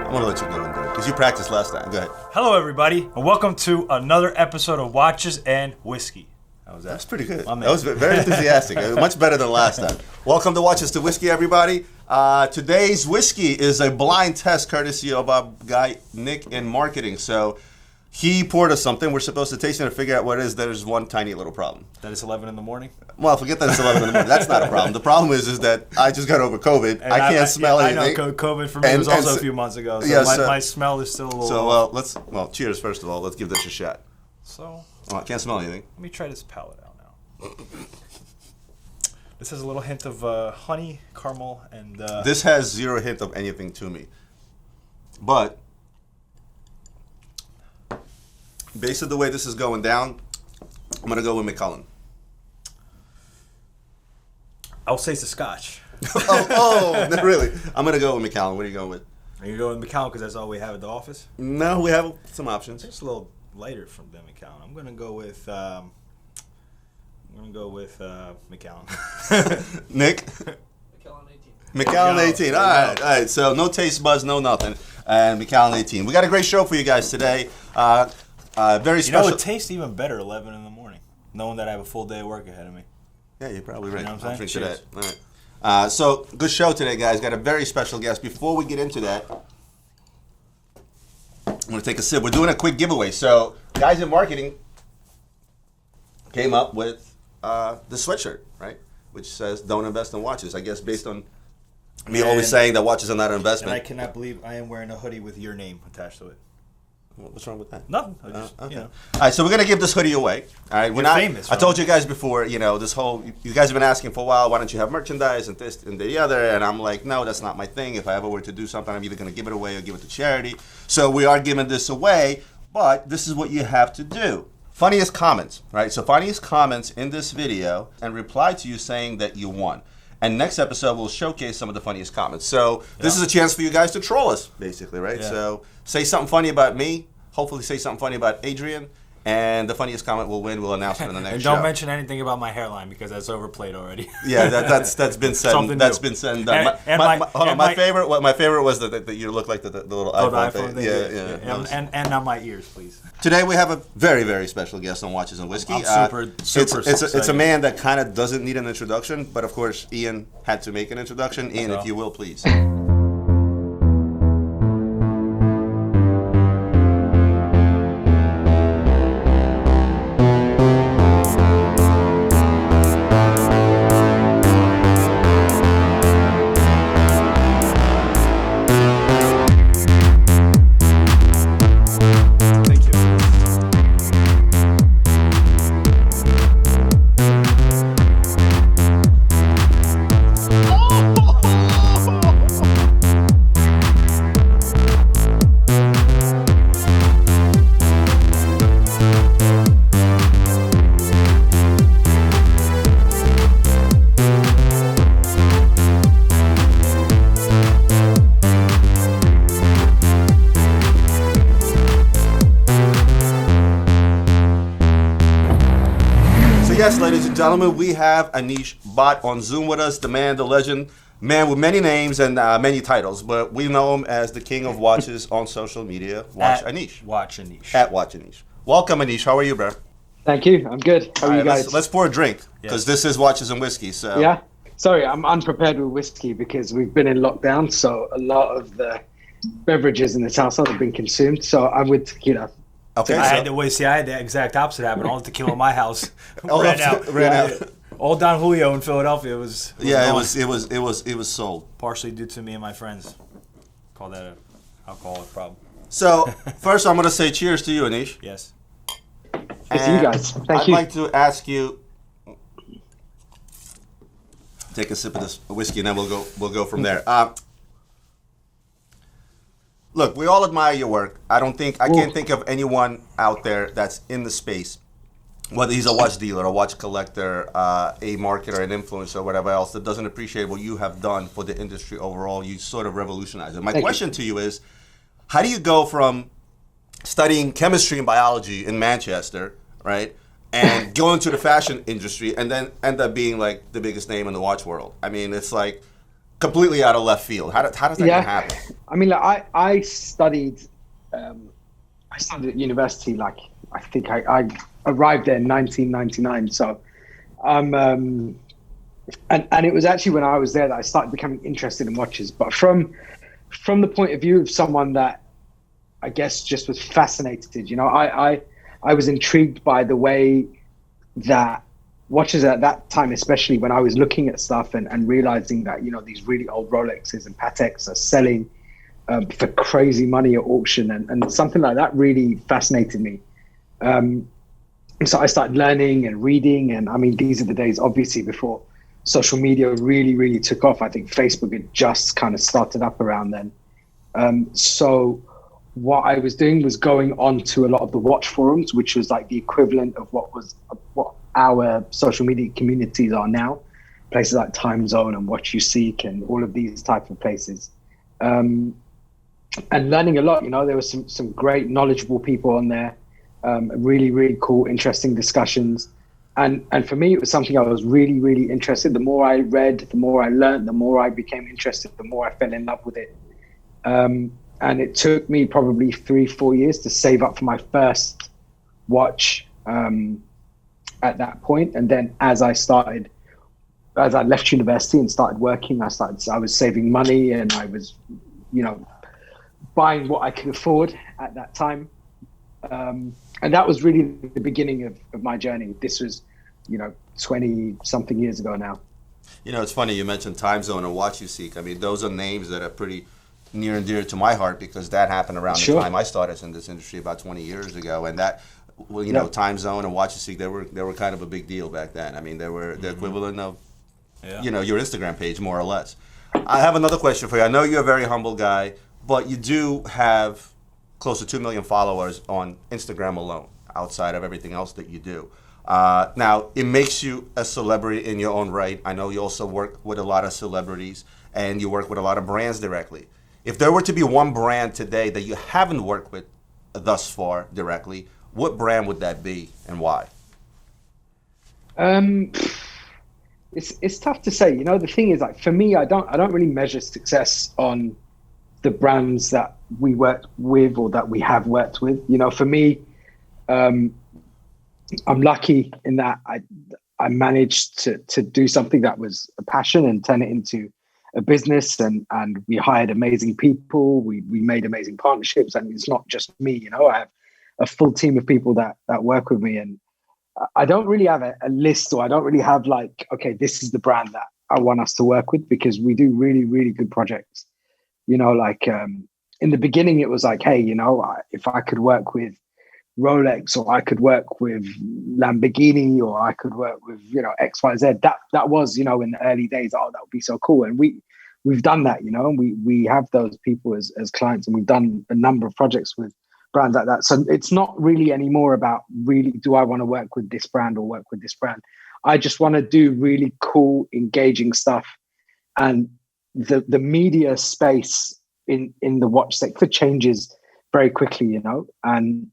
I'm gonna let you go and do it because you practiced last time. Go ahead. Hello, everybody, and welcome to another episode of Watches and Whiskey. How was that? That's pretty good. That was very enthusiastic. Much better than last time. Welcome to Watches to Whiskey, everybody. Today's whiskey is a blind test courtesy of our guy Nick in marketing. So he poured us something. We're supposed to taste it and figure out what it is. There's one tiny little problem. That it's 11 in the morning? Well, forget that it's 11 in the morning. That's not a problem. The problem is that I just got over COVID. And I can't smell anything. I know COVID for me was also a few months ago. So yes, my smell is still a little So cheers first of all. Let's give this a shot. So I can't smell anything. Let me try this palate out now. This has a little hint of honey, caramel, and this has zero hint of anything to me. But based on the way this is going down, I'm gonna go with Macallan. I'll say it's a Scotch. no, really? I'm gonna go with Macallan. What are you going with? Are you going with Macallan because that's all we have at the office? No, we have some options. It's a little lighter from the Macallan. I'm gonna go with Macallan. Nick? Macallan 18. Macallan 18. All right. So no taste buds, no nothing. And Macallan 18. We got a great show for you guys today. Very special. You know, it tastes even better 11 in the morning, knowing that I have a full day of work ahead of me. Yeah, you're probably right. You know what I'm saying? Cheers. All right. So good show today, guys. Got a very special guest. Before we get into that, I'm going to take a sip. We're doing a quick giveaway. So guys in marketing came up with the sweatshirt, right? Which says, don't invest in watches. I guess based on me always saying that watches are not an investment. And I cannot believe I am wearing a hoodie with your name attached to it. What's wrong with that? Nothing. Okay. All right, so we're going to give this hoodie away. All right, You're famous. I told you guys before, you guys have been asking for a while, why don't you have merchandise and this and the other? And I'm like, no, that's not my thing. If I ever were to do something, I'm either going to give it away or give it to charity. So we are giving this away, but this is what you have to do. Funniest comments, right? So funniest comments in this video and reply to you saying that you won. And next episode, we'll showcase some of the funniest comments. So this is a chance for you guys to troll us, basically, right? Yeah. So say something funny about me. Hopefully say something funny about Adrian. And the funniest comment will win. We'll announce it in the next show. And don't mention anything about my hairline because that's overplayed already. Yeah, that's been said. That's been said and done. My favorite was that you look like the little iPhone thing. Yeah. And on my ears, please. Today we have a very, very special guest on Watches and Whiskey. I'm super It's a man that kind of doesn't need an introduction, but of course Ian had to make an introduction. Ian, if you will, please. Yes, ladies and gentlemen, we have Anish Bhatt on Zoom with us, the man, the legend, man with many names and many titles, but we know him as the king of watches on social media, WatchAnish. WatchAnish. At WatchAnish. Welcome, Anish. How are you, bro? Thank you. I'm good. How are you guys? Let's pour a drink, because this is Watches and Whiskey. So. Yeah. Sorry, I'm unprepared with whiskey because we've been in lockdown, so a lot of the beverages in this household have been consumed, so I'm with tequila. Okay, I had the exact opposite happen. All the tequila in my house ran out. All Don Julio in Philadelphia was it was sold. Partially due to me and my friends. Call that an alcoholic problem. So first, I'm going to say cheers to you, Anish. Yes. Cheers to you guys. Thank I'd you. like to ask you. Take a sip of this whiskey, and then we'll go from there. Look, we all admire your work. I can't think of anyone out there that's in the space, whether he's a watch dealer, a watch collector, a marketer, an influencer, or whatever else, that doesn't appreciate what you have done for the industry overall. You sort of revolutionized it. My question to you is, how do you go from studying chemistry and biology in Manchester, right, and go into the fashion industry and then end up being like the biggest name in the watch world? I mean, it's like, completely out of left field. How does that happen? I mean, like, I studied at university. Like, I think I arrived there in 1999. So, and it was actually when I was there that I started becoming interested in watches. But from the point of view of someone that I guess just was fascinated, you know, I was intrigued by the way that watches at that time, especially when I was looking at stuff and realizing that, you know, these really old Rolexes and Pateks are selling for crazy money at auction, and something like that really fascinated me. So I started learning and reading, and I mean, these are the days, obviously, before social media really, really took off. I think Facebook had just kind of started up around then. So what I was doing was going on to a lot of the watch forums, which was like the equivalent of what our social media communities are now, places like Time Zone and What You Seek and all of these type of places. And learning a lot, you know, there were some great knowledgeable people on there, really, really cool, interesting discussions. And for me, it was something I was really, really interested. The more I read, the more I learned, the more I became interested, the more I fell in love with it. And it took me probably 3-4 years to save up for my first watch at that point. And then as I left university and started working, I was saving money, and I was, you know, buying what I could afford at that time. And that was really the beginning of my journey. This was, you know, 20 something years ago now. You know, it's funny you mentioned Time Zone and What You Seek. I mean, those are names that are pretty near and dear to my heart, because that happened around the time I started in this industry about 20 years ago. And that, well, you know, Time Zone and What You Seek, they were kind of a big deal back then. I mean, they were the equivalent of, you know, your Instagram page, more or less. I have another question for you. I know you're a very humble guy, but you do have close to 2 million followers on Instagram alone, outside of everything else that you do. Now, it makes you a celebrity in your own right. I know you also work with a lot of celebrities, and you work with a lot of brands directly. If there were to be one brand today that you haven't worked with thus far directly, what brand would that be, and why? It's tough to say. You know, the thing is, like, for me, I don't really measure success on the brands that we worked with or that we have worked with. You know, for me, I'm lucky in that I managed to do something that was a passion and turn it into a business, and we hired amazing people. We made amazing partnerships, and it's not just me. You know, I have a full team of people that work with me, and I don't really have a list, or I don't really have like, okay, this is the brand that I want us to work with, because we do really, really good projects. You know, like in the beginning, it was like, hey, you know, if I could work with Rolex, or I could work with Lamborghini, or I could work with, you know, XYZ. That was, you know, in the early days, oh, that would be so cool. And we've done that, you know, and we have those people as clients, and we've done a number of projects with brands like that. So it's not really anymore about really, do I want to work with this brand or work with this brand? I just want to do really cool, engaging stuff. And the media space in the watch sector changes very quickly, you know, and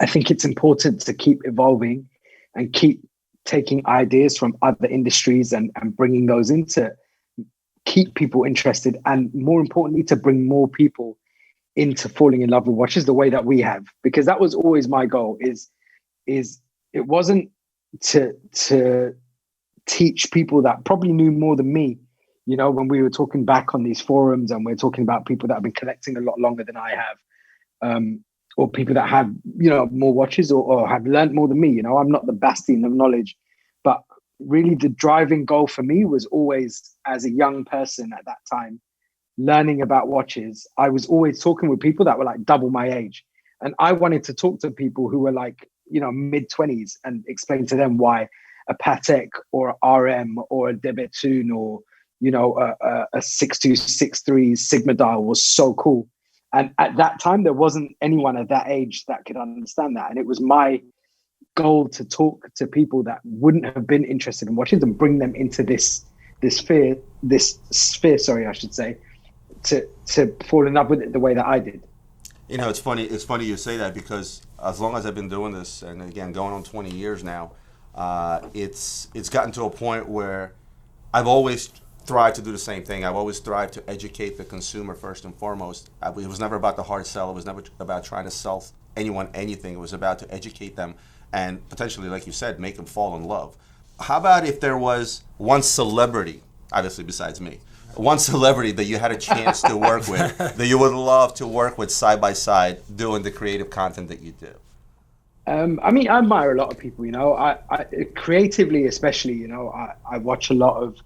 I think it's important to keep evolving and keep taking ideas from other industries and bringing those in to keep people interested, and more importantly, to bring more people into falling in love with watches the way that we have, because that was always my goal. Is it wasn't to teach people that probably knew more than me. You know, when we were talking back on these forums, and we're talking about people that have been collecting a lot longer than I have, or people that have, you know, more watches or have learned more than me. You know, I'm not the bastion of knowledge, but really the driving goal for me was always, as a young person at that time, learning about watches. I was always talking with people that were like double my age. And I wanted to talk to people who were like, you know, mid-20s, and explain to them why a Patek or a RM or a De Bethune or, you know, a 6263 Sigma dial was so cool. And at that time, there wasn't anyone at that age that could understand that. And it was my goal to talk to people that wouldn't have been interested in watches and bring them into this sphere, I should say, to fall in love with it the way that I did. You know, it's funny you say that, because as long as I've been doing this, and again, going on 20 years now, it's gotten to a point where I've always tried to do the same thing. I've always tried to educate the consumer first and foremost. It was never about the hard sell. It was never about trying to sell anyone anything. It was about to educate them and potentially, like you said, make them fall in love. How about if there was one celebrity, obviously besides me, one celebrity that you had a chance to work with, that you would love to work with side by side doing the creative content that you do? I mean, I admire a lot of people, you know, I creatively, especially, you know, I watch a lot of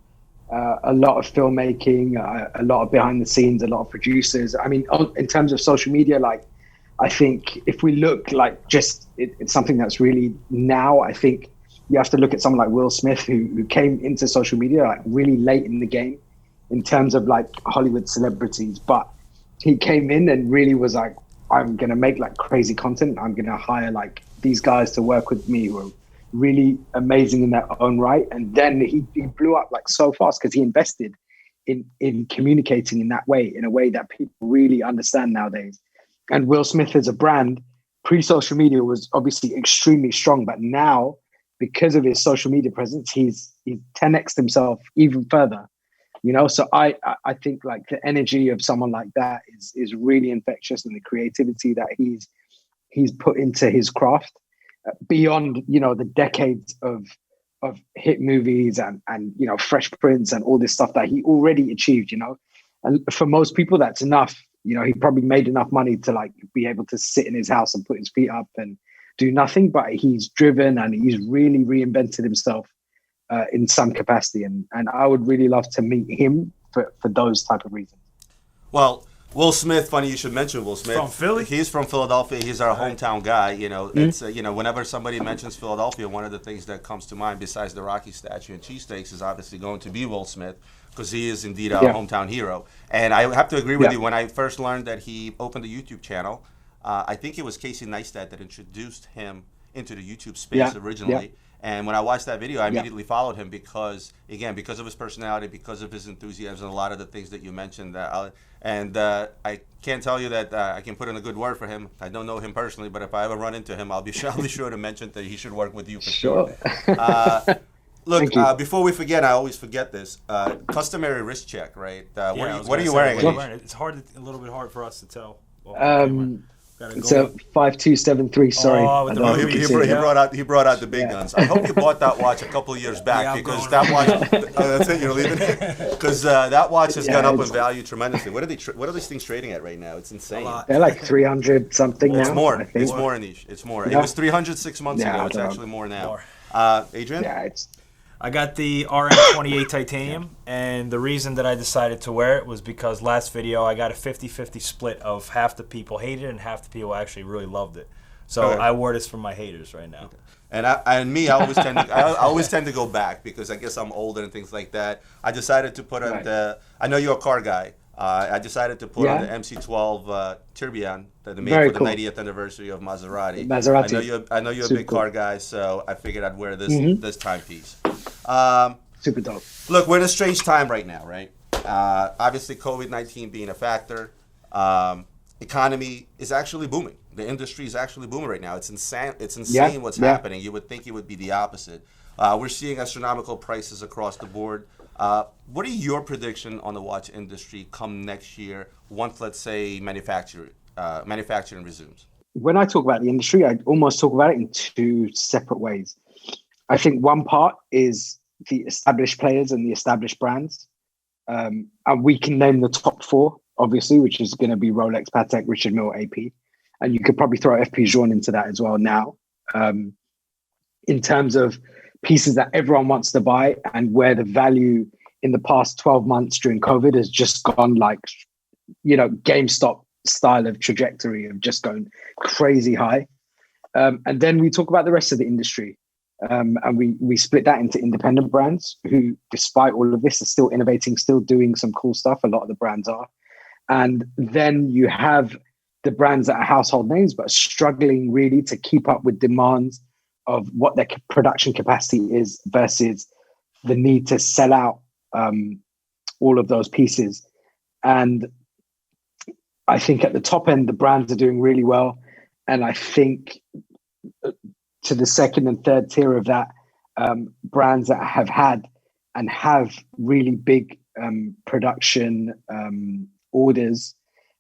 filmmaking, a lot of behind the scenes, a lot of producers. I mean, in terms of social media, like, I think if we look like just it's something that's really now, I think you have to look at someone like Will Smith, who came into social media like really late in the game in terms of like Hollywood celebrities, but he came in and really was like, I'm going to make like crazy content. I'm going to hire like these guys to work with me who are really amazing in their own right. And then he blew up like so fast because he invested in communicating in that way, in a way that people really understand nowadays. And Will Smith as a brand, pre-social media, was obviously extremely strong, but now because of his social media presence, he's 10x'd himself even further. You know, so I think like the energy of someone like that is really infectious, and the creativity that he's put into his craft beyond, you know, the decades of hit movies and you know, Fresh Prince and all this stuff that he already achieved, you know. And for most people, that's enough. You know, he probably made enough money to like be able to sit in his house and put his feet up and do nothing, but he's driven and he's really reinvented himself in some capacity, and I would really love to meet him for those type of reasons. Well, Will Smith, funny you should mention Will Smith. From Philly? He's from Philadelphia. He's our hometown guy. You know, it's you know, whenever somebody mentions Philadelphia, one of the things that comes to mind, besides the Rocky statue and cheesesteaks, is obviously going to be Will Smith, because he is indeed our hometown hero. And I have to agree with you. When I first learned that he opened a YouTube channel, I think it was Casey Neistat that introduced him into the YouTube space originally. And when I watched that video, I immediately followed him because, again, because of his personality, because of his enthusiasm, and a lot of the things that you mentioned. I can't tell you that I can put in a good word for him. I don't know him personally, but if I ever run into him, I'll be sure to mention that he should work with you for sure. Look, before we forget, I always forget this. Customary wrist check, right? What are you wearing? It's a little bit hard for us to tell. It's a 5273. Sorry, he brought out the big guns. I hope you bought that watch a couple of years back, because that watch. That's it. You're leaving it, because that watch has gone up in value tremendously. What are these things trading at right now? It's insane. They're like 300 something now. It's more. It's more, Anish. It's more. It was 300 6 months ago. It's actually more now. Adrian? Yeah, I got the RM28 titanium, and the reason that I decided to wear it was because last video I got a 50-50 split of half the people hated it and half the people actually really loved it. So I wore this for my haters right now. Okay. And I always tend to go back, because I guess I'm older and things like that. I decided to put on I know you're a car guy. I decided to put on the MC12 Tourbillon that they made for the 90th anniversary of Maserati. I know you're a big car guy, so I figured I'd wear this timepiece. Super dope. Look, we're in a strange time right now, right? Obviously, COVID-19 being a factor. Economy is actually booming. The industry is actually booming right now. It's insane what's happening. You would think it would be the opposite. We're seeing astronomical prices across the board. What are your prediction on the watch industry come next year, once, let's say, manufacturing resumes? When I talk about the industry, I almost talk about it in two separate ways. I think one part is the established players and the established brands. And we can name the top four, obviously, which is going to be Rolex, Patek, Richard Mille, AP. And you could probably throw FP Journe into that as well now. In terms of pieces that everyone wants to buy, and where the value in the past 12 months during COVID has just gone like, you know, GameStop style of trajectory of just going crazy high. And then we talk about the rest of the industry. And we split that into independent brands who, despite all of this, are still innovating, still doing some cool stuff. A lot of the brands are. And then you have the brands that are household names, but struggling really to keep up with demands of what their production capacity is versus the need to sell out all of those pieces. And I think at the top end, the brands are doing really well. And I think to the second and third tier of that, brands that have had and have really big production orders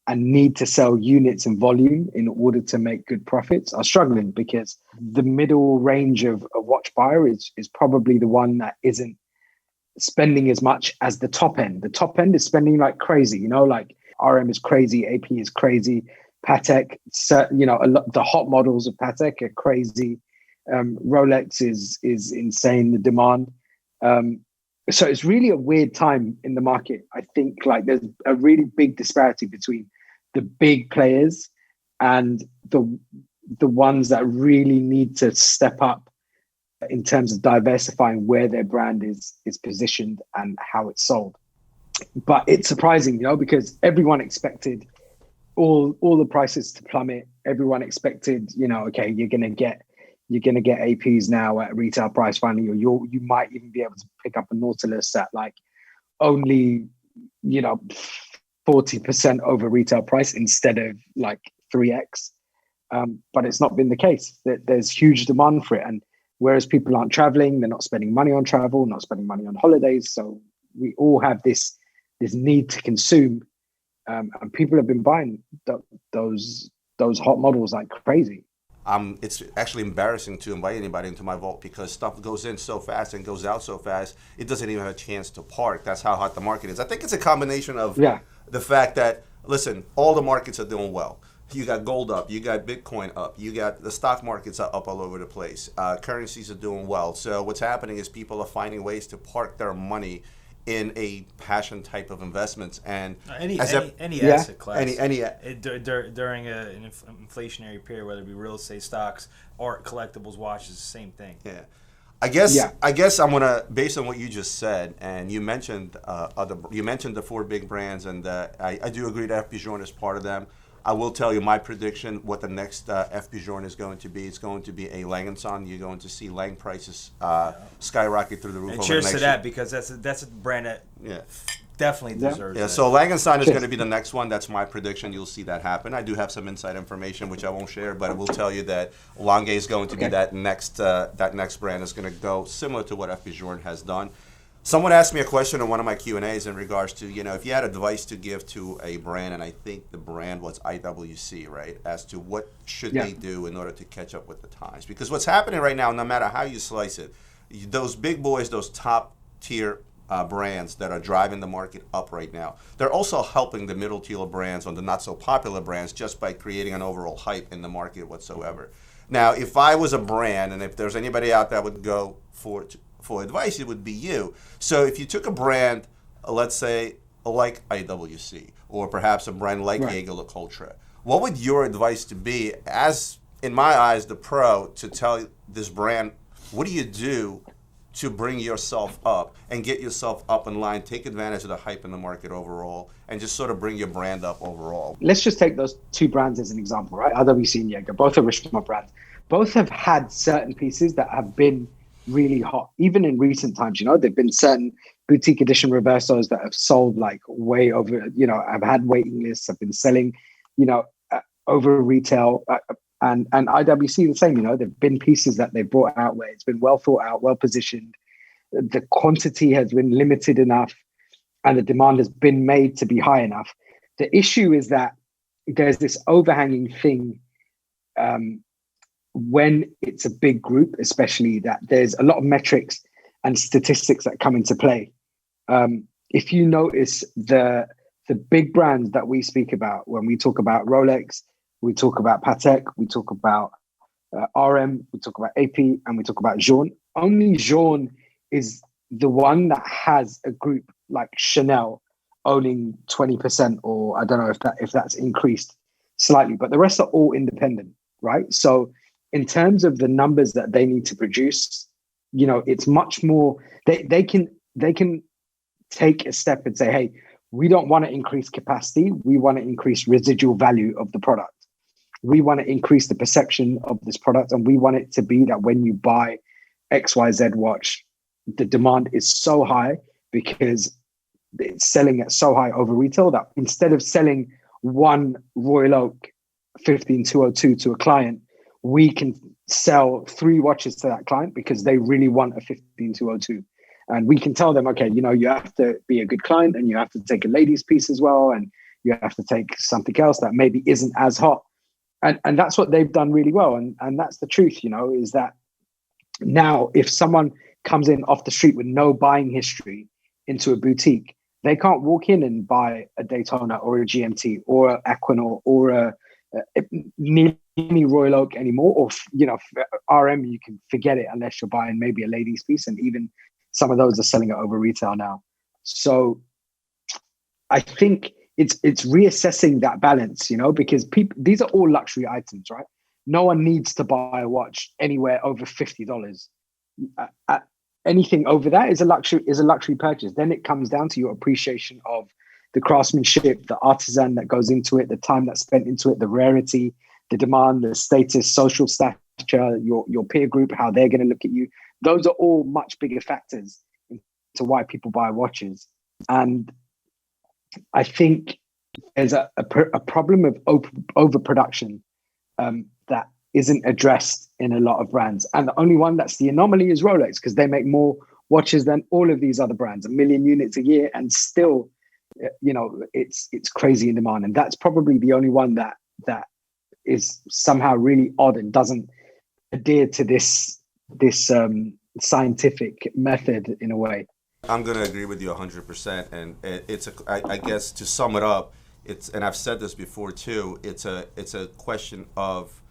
and need to sell units in volume in order to make good profits are struggling, because the middle range of a watch buyer is probably the one that isn't spending as much as the top end. The top end is spending like crazy, you know, like RM is crazy, AP is crazy, Patek, you know, the hot models of Patek are crazy. Rolex is insane, the demand. So it's really a weird time in the market. I think like there's a really big disparity between the big players and the ones that really need to step up in terms of diversifying where their brand is positioned and how it's sold. But it's surprising, you know, because everyone expected all the prices to plummet. Everyone expected, you know, okay, you're gonna get APs now at retail price finally, or you might even be able to pick up a Nautilus at like only, you know, 40% over retail price instead of like 3x. But it's not been the case. There's huge demand for it, and whereas people aren't traveling, they're not spending money on travel, not spending money on holidays. So we all have this need to consume, and people have been buying those hot models like crazy. It's actually embarrassing to invite anybody into my vault because stuff goes in so fast and goes out so fast, it doesn't even have a chance to park. That's how hot the market is. I think it's a combination of the fact that, listen, all the markets are doing well. You got gold up, you got Bitcoin up, you got the stock markets are up all over the place. Currencies are doing well. So what's happening is people are finding ways to park their money in a passion type of investments, and any asset class, during an inflationary period, whether it be real estate, stocks, art, collectibles, watches, the same thing. Yeah, I guess I'm gonna, based on what you just said, and you mentioned the four big brands, and I do agree that FP Journe is part of them. I will tell you my prediction, what the next FP Journe is going to be. It's going to be a 𝐚𝐭𝐜𝐴𝐿. You're going to see Lang prices skyrocket through the roof. And cheers to that, because that's a brand that definitely deserves it. So 𝐚𝐿𝐴𝐿 is going to be the next one. That's my prediction. You'll see that happen. I do have some inside information, which I won't share, but I will tell you that Lange is going to be that next brand is going to go similar to what FP Journe has done. Someone asked me a question in one of my Q&As in regards to, you know, if you had advice to give to a brand, and I think the brand was IWC, right, as to what should they do in order to catch up with the times. Because what's happening right now, no matter how you slice it, those big boys, those top tier brands that are driving the market up right now, they're also helping the middle tier brands on the not so popular brands just by creating an overall hype in the market whatsoever. Now, if I was a brand, and if there's anybody out there would go for advice, it would be you. So if you took a brand, let's say like IWC, or perhaps a brand like 𝐚𝐿𝐴𝐿, what would your advice to be, as in my eyes the pro, to tell this brand, what do you do to bring yourself up and get yourself up in line, take advantage of the hype in the market overall, and just sort of bring your brand up overall? Let's just take those two brands as an example, right? IWC and Jaeger, both are Richemont brands. Both have had certain pieces that have been really hot, even in recent times. You know, there've been certain boutique edition reversos that have sold like way over, you know, have had waiting lists, have been selling, you know, over retail, and IWC the same. You know, there've been pieces that they've brought out where it's been well thought out, well positioned, the quantity has been limited enough, and the demand has been made to be high enough. The issue is that there's this overhanging thing when it's a big group, especially, that there's a lot of metrics and statistics that come into play. If you notice the big brands that we speak about, when we talk about Rolex, we talk about Patek, we talk about RM, we talk about AP, and we talk about Journe. Only Journe is the one that has a group like Chanel owning 20%, or I don't know if that's increased slightly, but the rest are all independent, right? So in terms of the numbers that they need to produce, you know, it's much more, they can take a step and say, hey, we don't want to increase capacity. We want to increase residual value of the product. We want to increase the perception of this product. And we want it to be that when you buy XYZ watch, the demand is so high because it's selling at so high over retail that instead of selling one Royal Oak 15202 to a client, we can sell 3 watches to that client because they really want a 15202. And we can tell them, okay, you know, you have to be a good client and you have to take a ladies piece as well. And you have to take something else that maybe isn't as hot. And that's what they've done really well. And that's the truth, you know, is that now if someone comes in off the street with no buying history into a boutique, they can't walk in and buy a Daytona or a GMT or an Equinor or a Royal Oak anymore. Or, you know, RM, you can forget it unless you're buying maybe a ladies piece. And even some of those are selling it over retail now. So I think it's reassessing that balance, you know, because these are all luxury items, right? No one needs to buy a watch anywhere over $50. Anything over that is a luxury purchase. Then it comes down to your appreciation of the craftsmanship, the artisan that goes into it, the time that's spent into it, the rarity, the demand, the status, social stature, your peer group, how they're going to look at you. Those are all much bigger factors into why people buy watches. And I think there's a problem of overproduction that isn't addressed in a lot of brands. And the only one that's the anomaly is Rolex, because they make more watches than all of these other brands, 1 million units a year, and still, you know, it's crazy in demand. And that's probably the only one that is somehow really odd and doesn't adhere to this scientific method in a way. I'm going to agree with you 100%. And I guess to sum it up, and I've said this before too, it's a question of,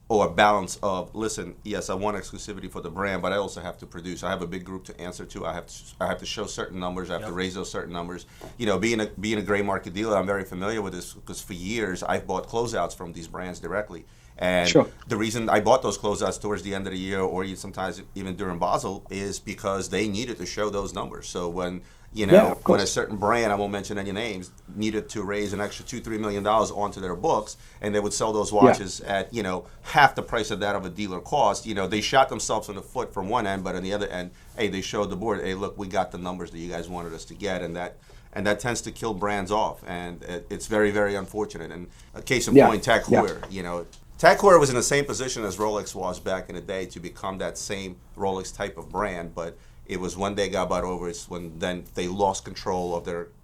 or a balance of, listen, yes, I want exclusivity for the brand, but I also have to produce. I have a big group to answer to. I have to show certain numbers. I have to raise those certain numbers. You know, being a gray market dealer, I'm very familiar with this because for years I've bought closeouts from these brands directly. And the reason I bought those closeouts towards the end of the year, or sometimes even during Basel, is because they needed to show those numbers. So when when a certain brand, I won't mention any names, needed to raise an extra $2-3 million onto their books, and they would sell those watches at half the price of that of a dealer cost, they shot themselves in the foot from one end, but on the other end, hey, they showed the board, hey, look, we got the numbers that you guys wanted us to get, and that tends to kill brands off, and it's very, very unfortunate. And a case in point, Tag Heuer, Tag Heuer was in the same position as Rolex was back in the day to become that same Rolex type of brand, but it was when they got bought over, it's when then they lost control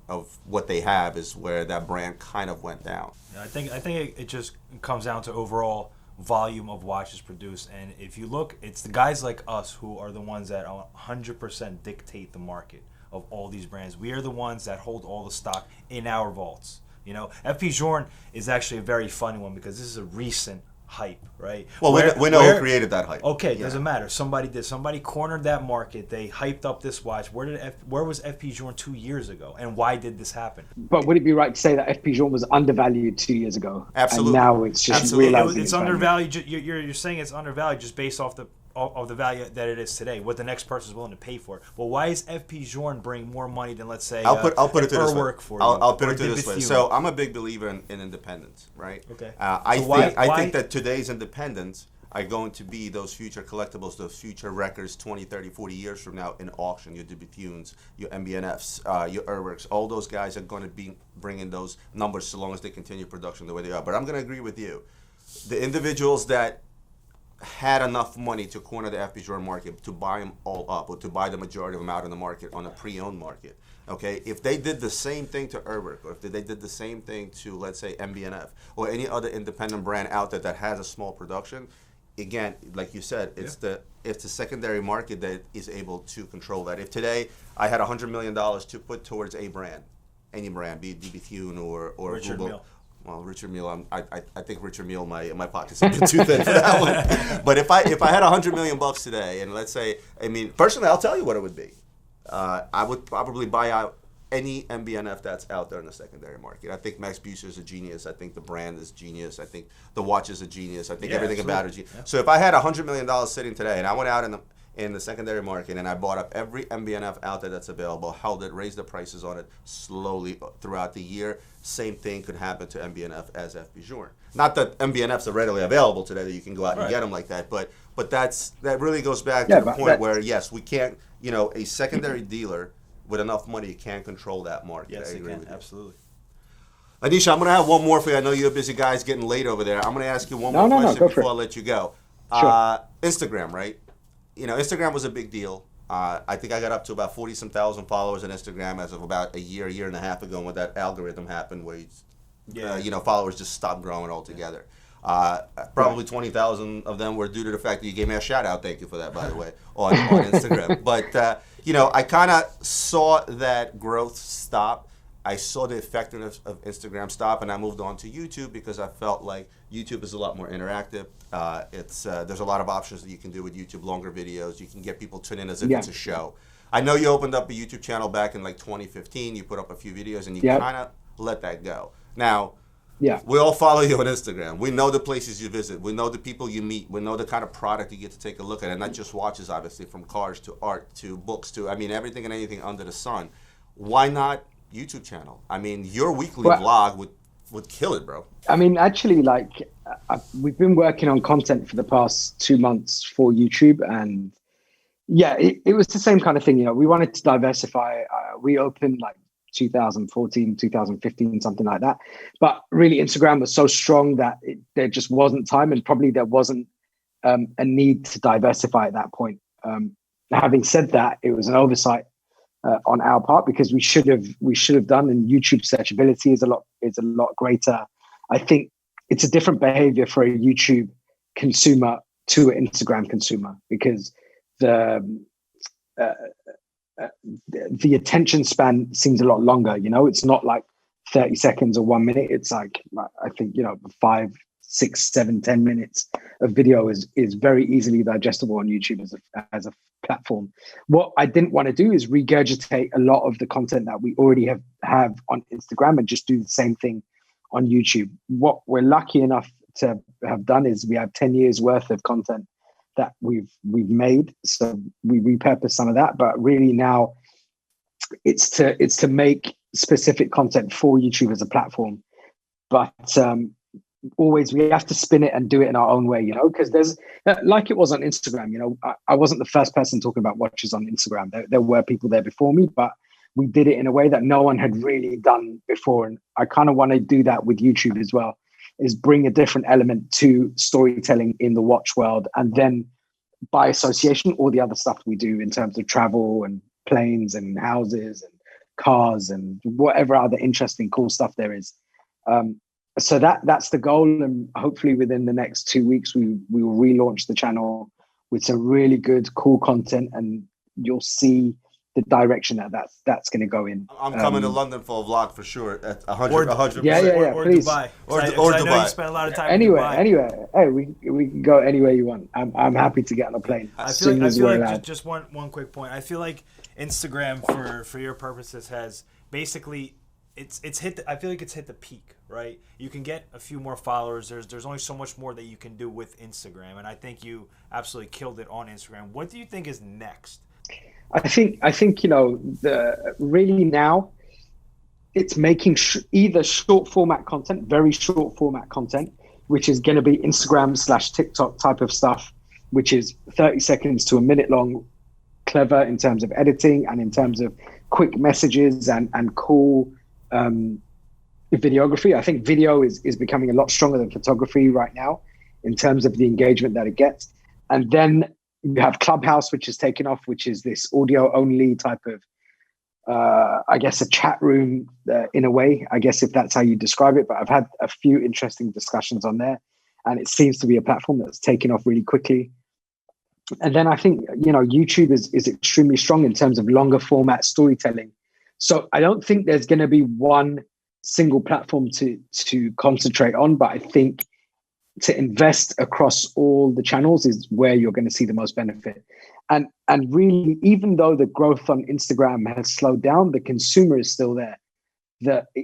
of what they have, is where that brand kind of went down. Yeah, I think it just comes down to overall volume of watches produced, and if you look, it's the guys like us who are the ones that 100% dictate the market of all these brands. We are the ones that hold all the stock in our vaults. 𝐓𝐵 is actually a very funny one because this is a recent hype, right? Well, we know who created that hype. Okay, doesn't matter. Somebody cornered that market. They hyped up this watch. Where was 𝐓𝐵 2 years ago, and why did this happen? But would it be right to say that 𝐓𝐵 was undervalued 2 years ago? Absolutely. And now it's just realizing it's undervalued. You're saying it's undervalued just based off the value that it is today, what the next person is willing to pay for it. Well, why is 𝐓𝐵 bring more money than, let's say, I'll put it to this way. I'll put it to this way. 𝐕. So I'm a big believer in independence, right? Okay. I think that today's independents are going to be those future collectibles, those future records 20, 30, 40 years from now in auction. Your 𝐕, your MB&Fs, your 𝐕. All those guys are going to be bringing those numbers so long as they continue production the way they are. But I'm going to agree with you. The individuals that had enough money to corner the 𝐓𝐵 market, to buy them all up, or to buy the majority of them out in the market on a pre-owned market. Okay, if they did the same thing to 𝐕, or if they did the same thing to, let's say, MB&F, or any other independent brand out there that has a small production, again, like you said, it's the secondary market that is able to control that. If today I had $100 million to put towards a brand, any brand, be it 𝐕 or Richard Google. Mille. Well, Richard Mille, I think Richard Mille, my pocket's a bit too thin for that one. But if I had $100 million today, and let's say, personally, I'll tell you what it would be. I would probably buy out any MB&F that's out there in the secondary market. I think Max Büsser is a genius. I think the brand is genius. I think the watch is a genius. I think everything about it is genius. Yeah. So if I had $100 million sitting today, and I went out in the secondary market, and I bought up every MB&F out there that's available, held it, raised the prices on it slowly throughout the year, same thing could happen to MB&F as 𝐓𝐵. Not that MB&Fs are readily available today that you can go out and get them like that, but that really goes back to the point where, yes, we can't, a secondary dealer with enough money can't control that market. Yes, I agree with you. Absolutely. Anisha, I'm going to have one more for you. I know you're busy guys getting late over there. I'm going to ask you one more question before I let you go. Sure. Instagram, right? Instagram was a big deal. I think I got up to about 40 some thousand followers on Instagram as of about a year and a half ago when that algorithm happened where followers just stopped growing altogether. Probably 20,000 of them were due to the fact that you gave me a shout out. Thank you for that, by the way, on Instagram. But I kind of saw that growth stop. I saw the effectiveness of Instagram stop, and I moved on to YouTube because I felt like YouTube is a lot more interactive. There's a lot of options that you can do with YouTube, longer videos. You can get people tuned in as if it's a show. I know you opened up a YouTube channel back in like 2015. You put up a few videos, and you kind of let that go. Now, we all follow you on Instagram. We know the places you visit. We know the people you meet. We know the kind of product you get to take a look at, and not just watches, obviously, from cars to art to books to, everything and anything under the sun. Why not YouTube channel? Your weekly vlog would kill it, bro. Actually, we've been working on content for the past 2 months for YouTube, and it was the same kind of thing. We wanted to diversify. We opened 2014, 2015, something like that. But really, Instagram was so strong that there just wasn't time, and probably there wasn't a need to diversify at that point. Having said that, it was an oversight on our part because we should have done. And YouTube searchability is a lot greater. I think it's a different behavior for a YouTube consumer to an Instagram consumer because the attention span seems a lot longer. It's not like 30 seconds or 1 minute. It's like, I think 5, 6, 7, 10 minutes of video is very easily digestible on YouTube as a platform. What I didn't want to do is regurgitate a lot of the content that we already have on Instagram and just do the same thing on YouTube. What we're lucky enough to have done is we have 10 years worth of content that we've made, so we repurpose some of that. But really now, it's to make specific content for YouTube as a platform. But always we have to spin it and do it in our own way, because there's like it was on Instagram. I wasn't the first person talking about watches on Instagram. There were people there before me, but we did it in a way that no one had really done before. And I kind of want to do that with YouTube as well, is bring a different element to storytelling in the watch world. And then by association, all the other stuff we do in terms of travel and planes and houses and cars and whatever other interesting, cool stuff there is. So that's the goal. And hopefully within the next 2 weeks, we will relaunch the channel with some really good, cool content, and you'll see the direction that's going to go in. I'm coming to London for a vlog for sure. At 100%. Yeah, or please. Dubai. Or I Dubai. know you spend a lot of time anywhere. in Dubai. Hey, we can go anywhere you want. I'm happy to get on a plane. I feel like just one quick point. I feel like Instagram for your purposes has basically it's hit. I feel like it's hit the peak, right? You can get a few more followers. There's only so much more that you can do with Instagram, and I think you absolutely killed it on Instagram. What do you think is next? I think really now it's making either short format content, very short format content, which is going to be Instagram/TikTok type of stuff, which is 30 seconds to a minute long, clever in terms of editing and in terms of quick messages and cool videography. I think video is becoming a lot stronger than photography right now in terms of the engagement that it gets. And then you have Clubhouse, which has taken off, which is this audio only type of, I guess, a chat room in a way, I guess, if that's how you describe it. But I've had a few interesting discussions on there, and it seems to be a platform that's taken off really quickly. And then I think, YouTube is extremely strong in terms of longer format storytelling. So I don't think there's going to be one single platform to concentrate on, but I think to invest across all the channels is where you're going to see the most benefit. And really, even though the growth on Instagram has slowed down, the consumer is still there.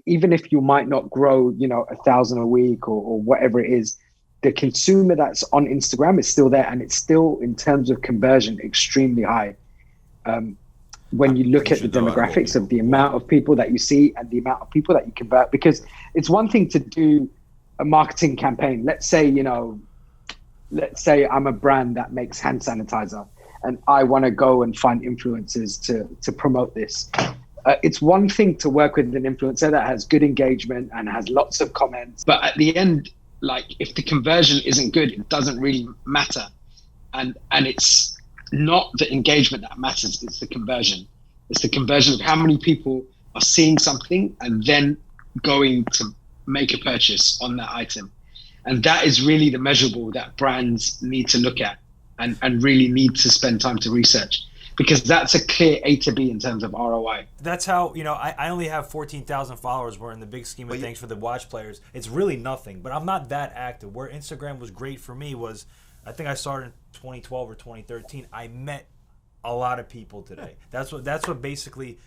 Even if you might not grow, 1,000 a week or whatever it is, the consumer that's on Instagram is still there, and it's still, in terms of conversion, extremely high. When you look at the demographics of the amount of people that you see and the amount of people that you convert, because it's one thing to do a marketing campaign. Let's say I'm a brand that makes hand sanitizer and I want to go and find influencers to promote this. It's one thing to work with an influencer that has good engagement and has lots of comments, but at the end, if the conversion isn't good, it doesn't really matter. And it's not the engagement that matters. It's the conversion. It's the conversion of how many people are seeing something and then going to make a purchase on that item. And that is really the measurable that brands need to look at and really need to spend time to research, because that's a clear A to B in terms of ROI. That's how, I only have 14,000 followers, where in the big scheme of things for the watch players, it's really nothing. But I'm not that active. Where Instagram was great for me was, I think I started in 2012 or 2013. I met a lot of people today. That's what basically,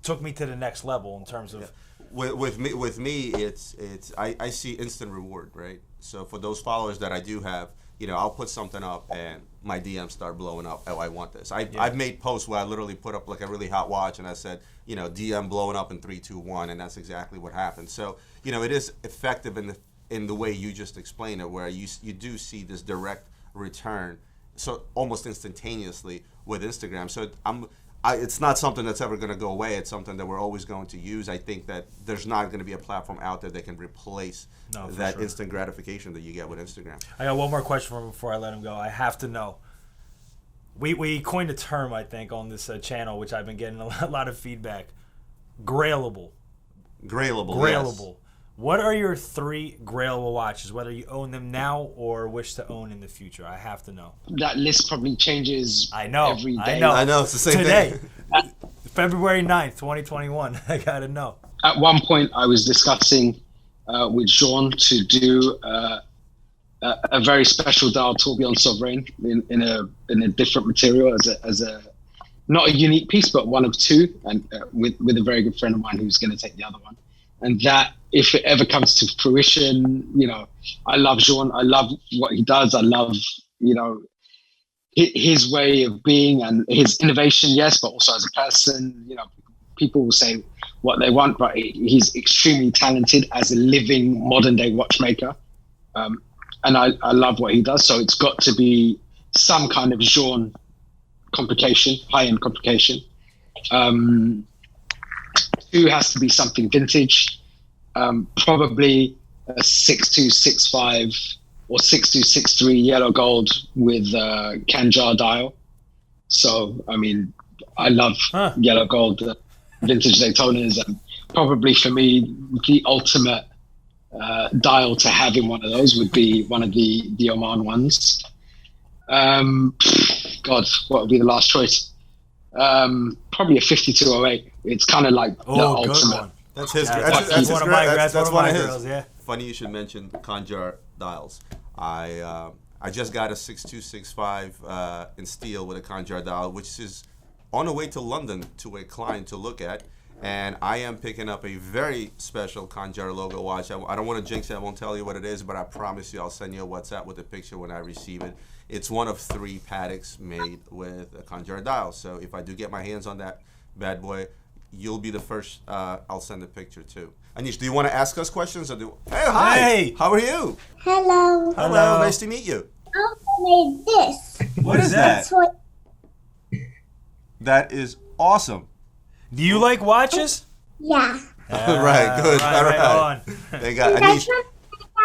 took me to the next level in terms of. Yeah. With me, it's I see instant reward, right? So for those followers that I do have, I'll put something up and my DMs start blowing up. Oh, I want this. I've made posts where I literally put up like a really hot watch and I said, DM blowing up in 3, 2, 1, and that's exactly what happened. So it is effective in the way you just explained it, where you do see this direct return, so almost instantaneously with Instagram. So it's not something that's ever going to go away. It's something that we're always going to use. I think that there's not going to be a platform out there that can replace that instant gratification that you get with Instagram. I got one more question for him before I let him go. I have to know. We coined a term, I think, on this channel, which I've been getting a lot of feedback. Grailable. Yes. What are your 3 grailable watches, whether you own them now or wish to own in the future? I have to know. That list probably changes every day. I know. It's the same Today, thing. February 9th, 2021. I got to know. At one point, I was discussing with Jean to do a very special dial tourbillon sovereign in a different material as a not a unique piece, but one of 2, and with a very good friend of mine who's going to take the other one. And that, if it ever comes to fruition, I love Jean. I love what he does. I love, his way of being and his innovation, yes, but also as a person. People will say what they want, but he's extremely talented as a living modern day watchmaker. And I love what he does. So it's got to be some kind of Jean complication, high-end complication. 2 has to be something vintage, probably a 6265 or 6263 yellow gold with Kanjar dial. So, I love yellow gold vintage Daytonas, and probably for me, the ultimate dial to have in one of those would be one of the Oman ones. God, what would be the last choice? Probably a 5208. It's kind of like the ultimate one. That's his. That's one of my girls. Yeah. Funny you should mention Kanjar dials. I just got a 6265 in steel with a Kanjar dial, which is on the way to London to a client to look at, and I am picking up a very special Kanjar logo watch. I don't want to jinx it. I won't tell you what it is, but I promise you I'll send you a WhatsApp with a picture when I receive it. It's one of 3 Pateks made with a Kanjar dial. So if I do get my hands on that bad boy, you'll be the first. I'll send a picture too. Anish, do you want to ask us questions or do? Hey, hi. Hey. How are you? Hello. Hello. Nice to meet you. I made this. What is that? That is awesome. Do you like watches? Yeah. Right. Good. All right. They got Anish.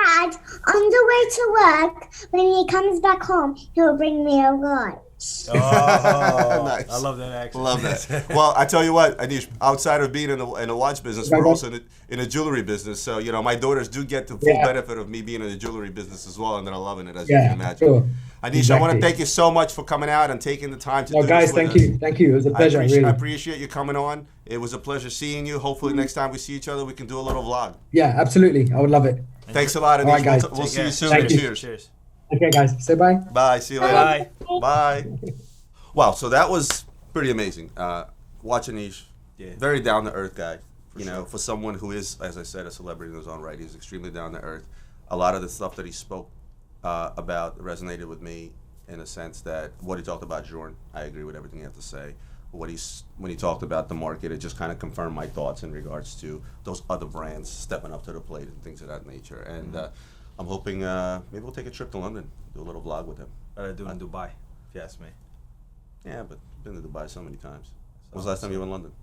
Dad, on the way to work, when he comes back home, he'll bring me a watch. Oh, nice. I love that accent. Love that. Well, I tell you what, Anish, outside of being in the watch business, we're also in a jewelry business. So, my daughters do get the full benefit of me being in the jewelry business as well, and they're loving it, as you can imagine. Sure. Anish, I want to thank you so much for coming out and taking the time to do guys, this with thank us. you. Thank you. It was a pleasure, really. I appreciate you coming on. It was a pleasure seeing you. Hopefully next time we see each other, we can do a little vlog. Yeah, absolutely. I would love it. Thanks a lot, Anish. All right, guys. We'll see you soon. Thank you. Cheers. Okay, guys. Say bye. Bye. See you later. Bye. Bye. Wow, so that was pretty amazing. WatchAnish, very down-to-earth guy. For someone who is, as I said, a celebrity in his own right, he's extremely down-to-earth. A lot of the stuff that he spoke about resonated with me in a sense that what he talked about Jordan, I agree with everything he had to say. When he talked about the market, it just kind of confirmed my thoughts in regards to those other brands stepping up to the plate and things of that nature. And I'm hoping maybe we'll take a trip to London, do a little vlog with him. Better do it in Dubai, if you ask me. Yeah, but been to Dubai so many times. When was the last time you were in London?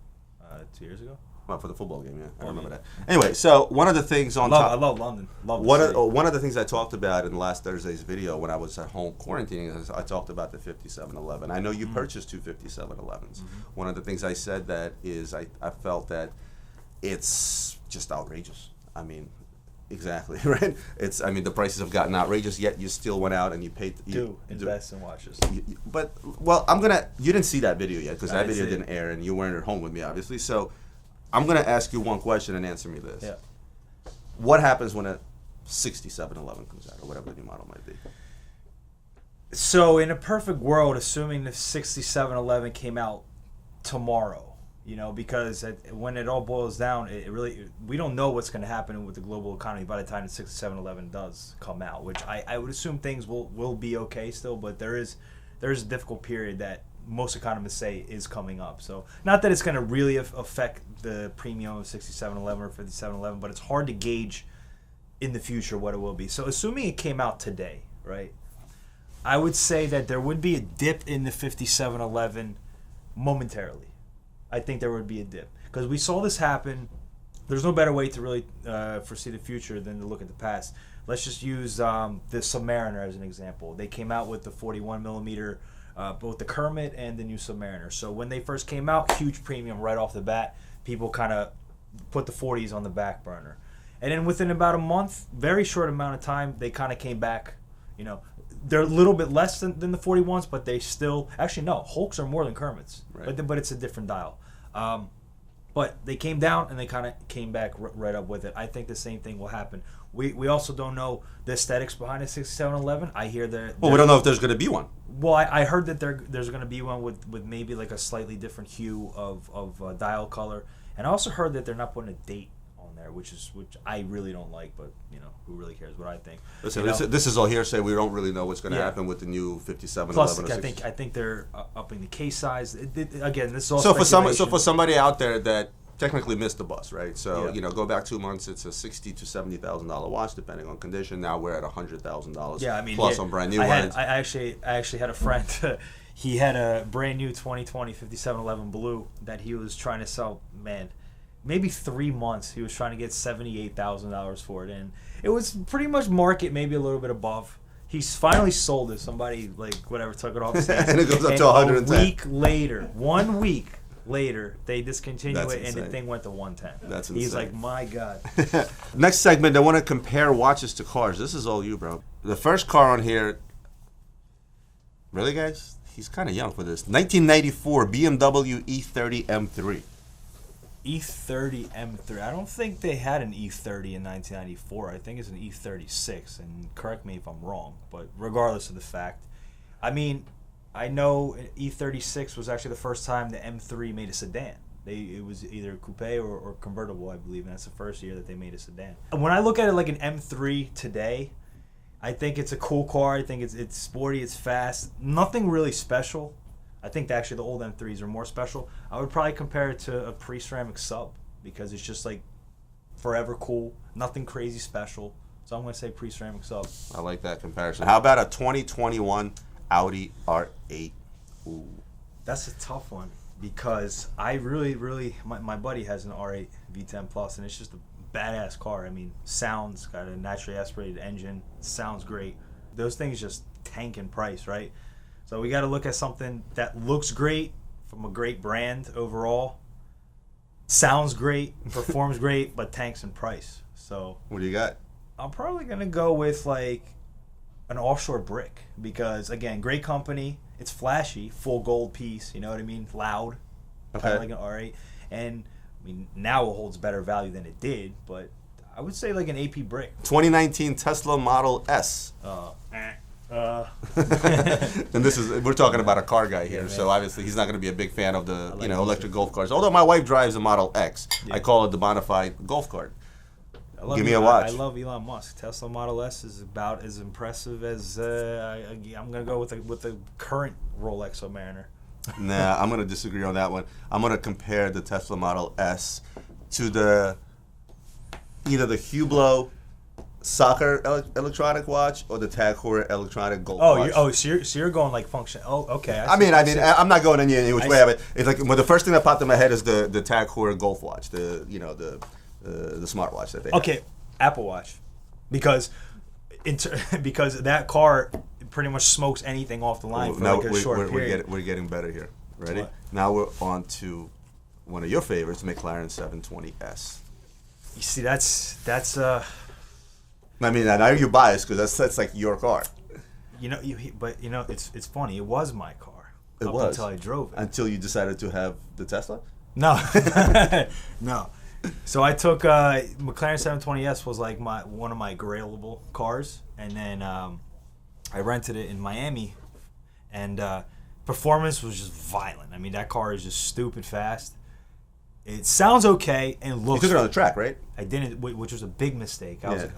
2 years ago. Well, for the football game, yeah. I remember that. Anyway, so one of the things on top... I love London. Love the One city. one of the things I talked about in last Thursday's video when I was at home quarantining is I talked about the 5711. I know you purchased two 5711s. One of the things I said that is I felt that it's just outrageous. I mean, exactly, right? I mean, the prices have gotten outrageous, yet you still went out and you paid... Invest in watches. Well, you didn't see that video yet because that video didn't air and you weren't at home with me, obviously. So I'm going to ask you one question and answer me this. Yeah. What happens when a 6711 comes out or whatever the new model might be? So in a perfect world, assuming the 6711 came out tomorrow, because when it all boils down, we don't know what's going to happen with the global economy by the time the 6711 does come out, which I would assume things will be okay still, but there is a difficult period that most economists say is coming up. So not that it's going to really affect the premium of 6711 or 5711, but it's hard to gauge in the future what it will be. So assuming it came out today, right, I would say that there would be a dip in the 5711 momentarily. I think there would be a dip because we saw this happen. There's no better way to really foresee the future than to look at the past. Let's just use the Submariner as an example. They came out with the 41 millimeter, both the Hermit and the new Submariner. So when they first came out, huge premium right off the bat. People kind of put the 40s on the back burner. And then within about a month, very short amount of time, they kind of came back. They're a little bit less than the 41s, but they still... Actually, no, Hulks are more than Hermits, right. but it's a different dial. But they came down and they kind of came back right up with it. I think the same thing will happen. We also don't know the aesthetics behind the 6711. I hear that... Well, we don't know if there's going to be one. Well, I heard that there's going to be one with maybe like a slightly different hue of dial color. And I also heard that they're not putting a date on there, which I really don't like, but, who really cares what I think. Listen, this is all hearsay. We don't really know what's going to happen with the new 5711. Plus, I think they're upping the case size. Again, this is all so speculation. for somebody out there that technically missed the bus, right? So go back 2 months. It's a $60,000 to $70,000 watch, depending on condition. Now we're at $100,000. Yeah, I mean, plus on brand new ones. I actually had a friend. He had a brand new 2020 5711 blue that he was trying to sell. Man, maybe 3 months he was trying to get $78,000 for it, and it was pretty much market, maybe a little bit above. He's finally sold it. Somebody took it off his hands. And it goes up to 110. 1 week later, they discontinued That's it, insane. and the thing went to 110. That's He's insane. like, my God. Next segment, I want to compare watches to cars. This is all you, bro. The first car on here, really, guys? He's kind of young for this. 1994 BMW E30 M3. E30 M3. I don't think they had an E30 in 1994. I think it's an E36, and correct me if I'm wrong, but regardless of the fact, I mean, I know E36 was actually the first time the M3 made a sedan. It was either coupe or convertible, I believe, and that's the first year that they made a sedan. When I look at it like an M3 today, I think it's a cool car. I think it's sporty, it's fast, nothing really special. I think actually the old M3s are more special. I would probably compare it to a pre-ceramic sub because it's just like forever cool, nothing crazy special. So I'm going to say pre-ceramic sub. I like that comparison. How about a 2021 Audi R8? Ooh. That's a tough one because I really, my buddy has an R8 V10 Plus, and it's just a badass car. I mean, sounds, got a naturally aspirated engine, sounds great. Those things just tank in price, right? So we got to look at something that looks great from a great brand overall, sounds great, performs great, but tanks in price. So what do you got? I'm probably going to go with like an offshore brick because, again, great company. It's flashy, full gold piece, you know what I mean? Loud, kind of like an R8. And, I mean, now it holds better value than it did, but I would say like an AP brick. 2019 Tesla Model S. And we're talking about a car guy here, so obviously he's not going to be a big fan of the electric golf cars. Although my wife drives a Model X, I call it the bonafide golf cart. Give me a watch. I love Elon Musk. Tesla Model S is about as impressive as I'm going to go with the current Rolex Submariner. Nah, I'm going to disagree on that one. I'm going to compare the Tesla Model S to either the Hublot soccer electronic watch or the Tag Heuer electronic golf watch. So you're going like function. Oh, okay. I mean, I'm not going any which way of it. It's like the first thing that popped in my head is the Tag Heuer golf watch, the smartwatch that they have. Okay, Apple Watch, because that car pretty much smokes anything off the line for like a short period. We're getting better here. Ready? What? Now we're on to one of your favorites, McLaren 720S. You see, that's. I mean, I know you're biased because that's like your car. But it's funny. It was my car. It was until I drove it. Until you decided to have the Tesla. No, no. So I took McLaren 720S was like one of my grailable cars, and then I rented it in Miami, and performance was just violent. I mean, that car is just stupid fast. It sounds okay and looks. You took it on the track, right? I didn't, which was a big mistake. I was like,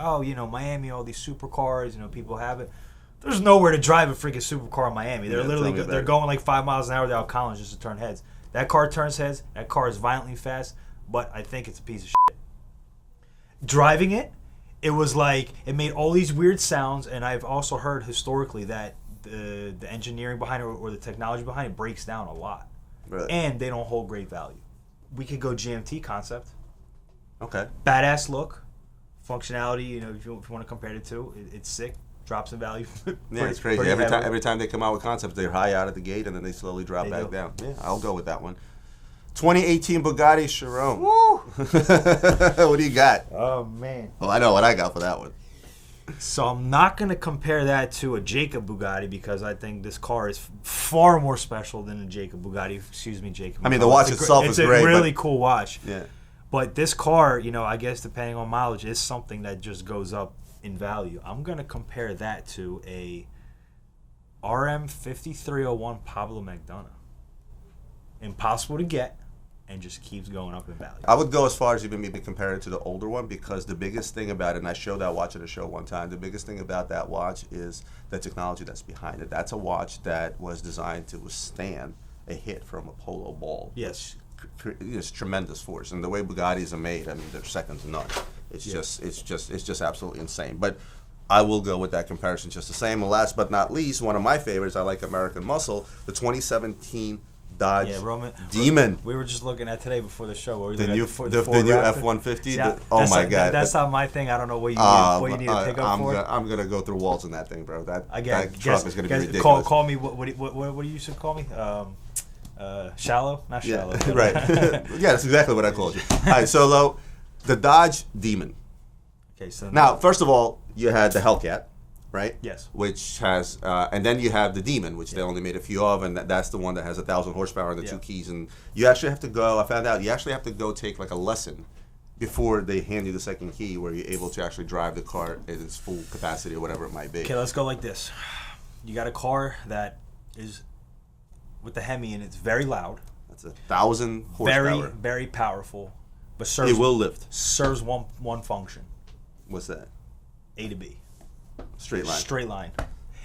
Miami, all these supercars, people have it. There's nowhere to drive a freaking supercar in Miami. They're they're going like 5 miles an hour down Collins just to turn heads. That car turns heads. That car is violently fast, but I think it's a piece of shit. Driving it, it was like it made all these weird sounds, and I've also heard historically that the engineering behind it or the technology behind it breaks down a lot, Really? and they don't hold great value. We could go GMT concept. Okay. Badass look, functionality. If you want to compare it to, it's sick. Drops in value. Yeah, it's crazy. Every time they come out with concepts, they're high out at the gate and then they slowly drop back down. Yeah, I'll go with that one. 2018 Bugatti Chiron. Woo! What do you got? Oh man. Well, I know what I got for that one. So I'm not going to compare that to a Jacob Bugatti because I think this car is far more special than a Jacob Bugatti. Excuse me, Jacob. I mean, the watch itself is great. It's a really cool watch. Yeah. But this car, I guess depending on mileage, is something that just goes up in value. I'm going to compare that to a RM 5301 Pablo McDonough. Impossible to get and just keeps going up in value. I would go as far as even maybe compare it to the older one because the biggest thing about it, and I showed that watch at a show one time, the biggest thing about that watch is the technology that's behind it. That's a watch that was designed to withstand a hit from a polo ball. Yes. It's tremendous force, and the way Bugattis are made, I mean, they're second to none. It's just absolutely insane. But I will go with that comparison just the same. And last but not least, one of my favorites, I like American Muscle, the 2017 Dodge Demon. We were just looking at today before the show. The new F-150. Oh my God! That's not my thing. I don't know what you need to pick up for. I'm gonna go through walls in that thing, bro. That truck is gonna be ridiculous. Call me. What do you used to call me? Shallow, not shallow. Yeah, right. Yeah, that's exactly what I called you. All right, so the Dodge Demon. Okay, so now, first of all, you had the Hellcat, right? Yes. Which has, and then you have the Demon, which they only made a few of, and that's the one that has 1,000 horsepower and the 2 keys. And you actually have to go. I found out you actually have to go take like a lesson before they hand you the second key, where you're able to actually drive the car at its full capacity or whatever it might be. Okay, let's go like this. You got a car that is with the Hemi, and it's very loud. That's 1,000 horsepower. Very, very powerful, but serves it will lift. Serves one function. What's that? A to B. Straight line. Straight line,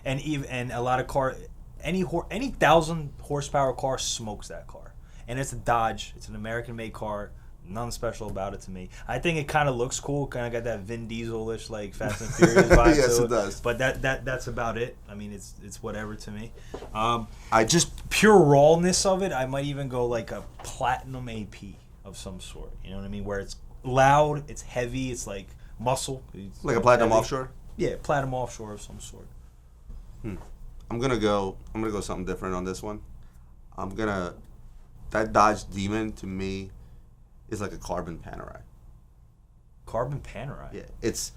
and a lot of car, any 1,000 horsepower car smokes that car, and it's a Dodge. It's an American-made car. Nothing special about it to me. I think it kind of looks cool. Kind of got that Vin Diesel-ish, like Fast and Furious vibe. Yes, to it does. But that's about it. I mean, it's whatever to me. I just pure rawness of it. I might even go like a platinum AP of some sort. You know what I mean? Where it's loud, it's heavy, it's like muscle. It's like a platinum heavy. offshore. Yeah, platinum offshore of some sort. I'm gonna go something different on this one. That Dodge Demon to me is like a carbon Panerai. Carbon Panerai. Yeah, it's